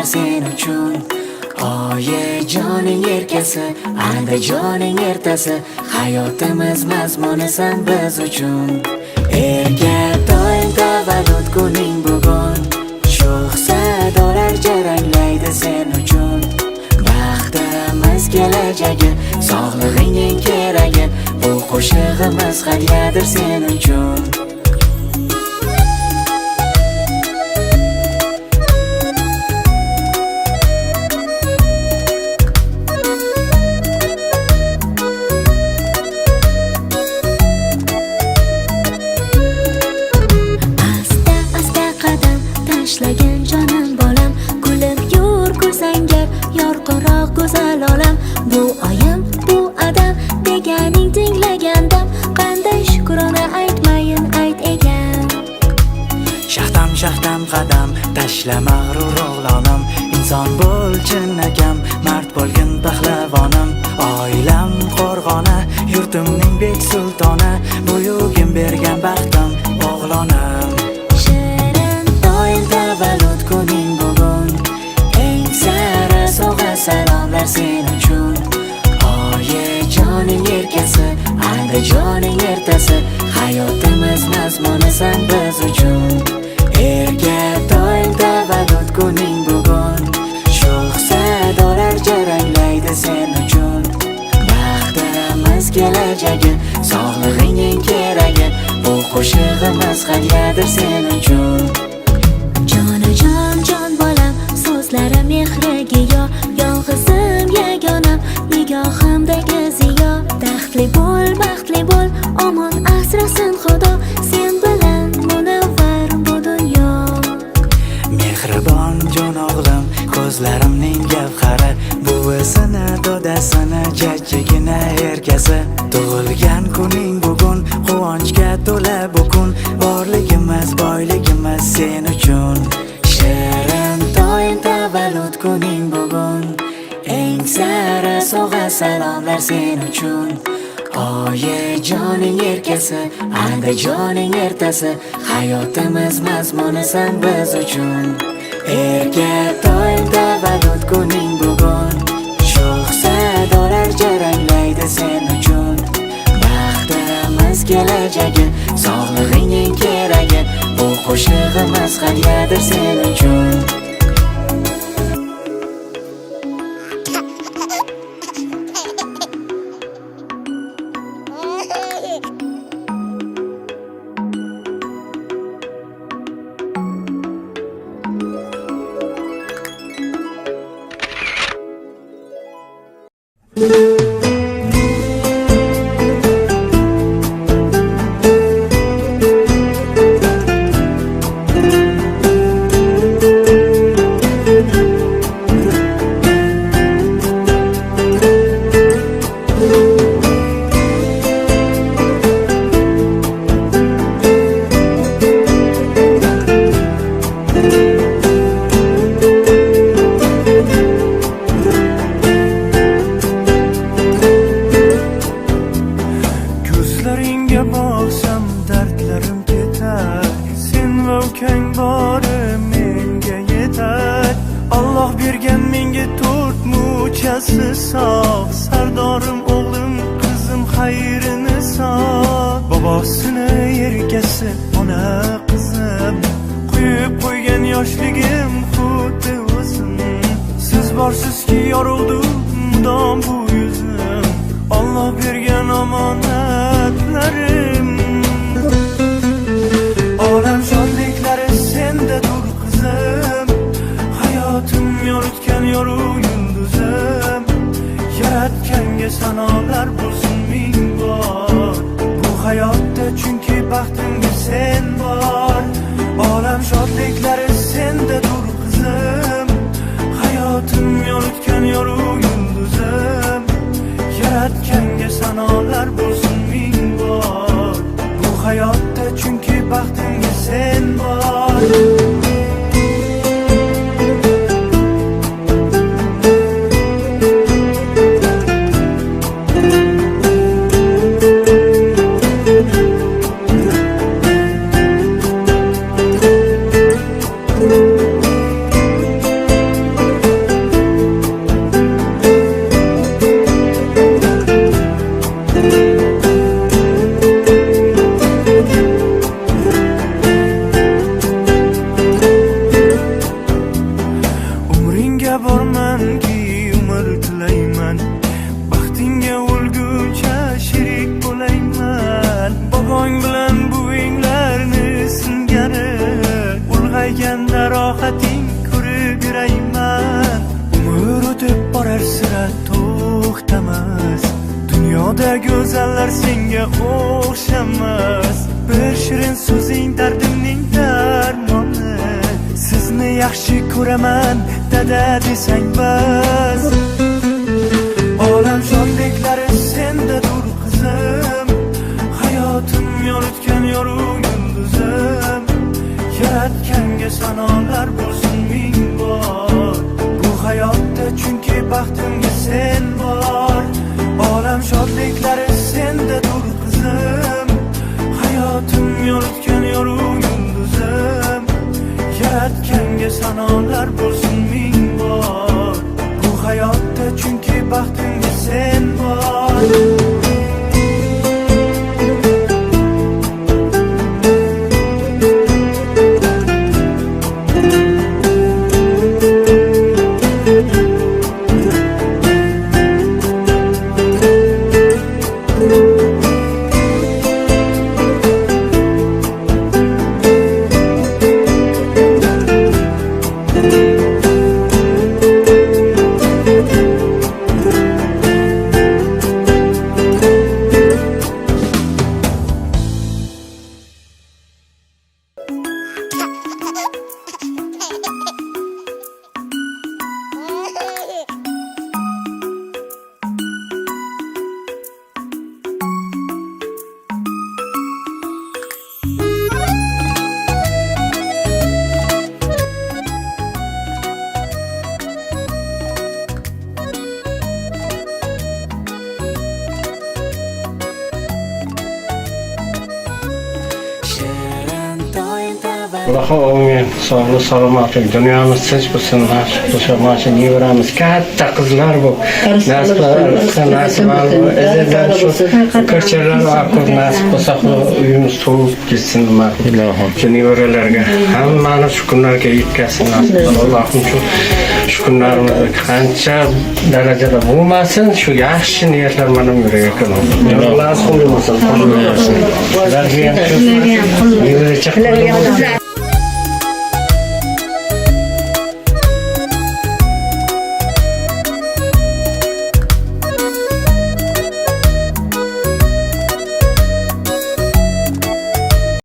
sen uchun. Oyijoning erkasi, Andijoning ertasi, hayotimiz mazmunisan biz uchun. Erga doim tavallud kuning bugun, sho'x sadolar jaranglaydi sen uchun. Baxtimiz kelajagi, sog'lig'ing eng keragi, bu qo'shig'imiz hadyadir sen uchun. Tashlagan jonim bolam, kulib yur ko'rsangar yorqinroq go'zal olam. Bu oyim, bu adam deganing tinglagandam, qanday shukrona aytmayin ayt ekan. Shaxtam shaxtam qadam tashla mag'rur o'g'lonim, inson bo'l chinakam, mard bo'lgin pahlavonim. Oilam qo'rg'ona, yurtimning bek sultoni, buyugim bergan baxtim o'g'lonim. Tavallud kuning bugun, eng sara sovg'a salomlar sen uchun. Oyijoning erkasi, Andijoning ertasi, hayotimiz mazmunisan biz uchun. Erga doim tavallud kuning bugun, sho'x sadolar jaranglaydi sen uchun. Baxtimiz kelajagi, sog'lig'ing eng keragi, bu qo'shig'imiz hadyadir sen uchun. Jonajon jon bolam, so'zlari mehriga yo, yolg'izim yagonam, nigohimdagi ziyo. Baxtli bo'l, omon asrasin Xudo, sen bilan munavvar bu dunyo. Mehribon jon o'g'lim, ko'zlarimning gavhari, buvisini, dodasini, jajjigina erkasi. Tug'ilgan kuning bugun, quvonchga to'la bu kun, borligimiz, boyligimiz sen uchun. Shirin doim tavallud kuning bugun, eng sara sovg'a salomlar sen uchun. Oyijoning erkasi, Andijoning ertasi, hayotimiz mazmunisan biz uchun. Erga doim tavallud kuning bugun, sho'x sadolar jaranglaydi sen uchun. Baxtimiz kelajagi, sog'lig'ing eng keragi, bu qo'shig'imiz hadyadir sen uchun. sog', sardorim o'g'lim, qizim xayrini sog'. Bobosini erkasi, ona qizim, quyib qo'ygan yoshligim xuddi o'zim. Siz borsizki yorug'du mudom bu yuzim, Alloh bergan omonatlarim. Olam shodliklari sendadur qizim, hayotim yoritgan yorug' yulduzim. Yaratganga sanolar bo'lsin ming bor, bu hayotda chunki baxtimga sen bor. Olam shodliklari sendadur qizim, hayotim yoritgan yorug' yulduzim. Yaratganga sanolar bo'lsin ming bor, bu hayotda chunki baxtimga sen bor. to'xtamas. Dunyoda go'zallar senga o'xshamas. Bir shirin so'zing dardimning darmoni. Sizni yaxshi ko'raman dada desang bas. Olam shodliklari sendadir qizim. Hayotim yoritgan yorug' yulduzim. Yaratganga sanolar bo'lsin ming bor. Bu hayotda chunki baxtimga sen bor. Olam shodliklari sendadir qizim. Hayotim yoritgan yorug' yulduzim. Yaratganga sanolar bo'lsin ming bor. Bu hayotda chunki baxtimga sen bor. Alloh omin, sog'lik salomatlik, dunyomiz tinch bo'lsin, mashq nevaramiz katta qizlar bu. Nasib ezidan shu ko'chalar oqib nasib bo'lsa uyimiz to'lib ketsin, ilohim. Shu nevaralarga hammani shu kunlarga yetkazsin. Allohim shu kunlarimiz qancha darajada bo'lmasin, shu yaxshi niyatlar mana yuraga keladi. Alloh xayr qilsin. Ularga ham nevara chiqib